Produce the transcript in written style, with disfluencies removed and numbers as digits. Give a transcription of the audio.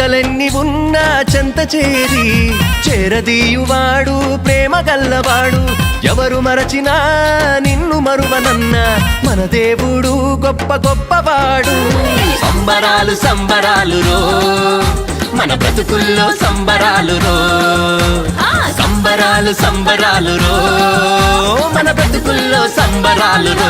చింతలెన్ని ఉన్నా చెంత చేరి చేరదీయువాడు ప్రేమ గల్లవాడు. ఎవరు మరచినా నిన్ను మరువనన్న మన దేవుడు గొప్ప గొప్పవాడు. సంబరాలు సంబరాలు రో మన బ్రతుకుల్లో సంబరాలు రో, సంబరాలు సంబరాలు రో మన బ్రతుకుల్లో సంబరాలు రో.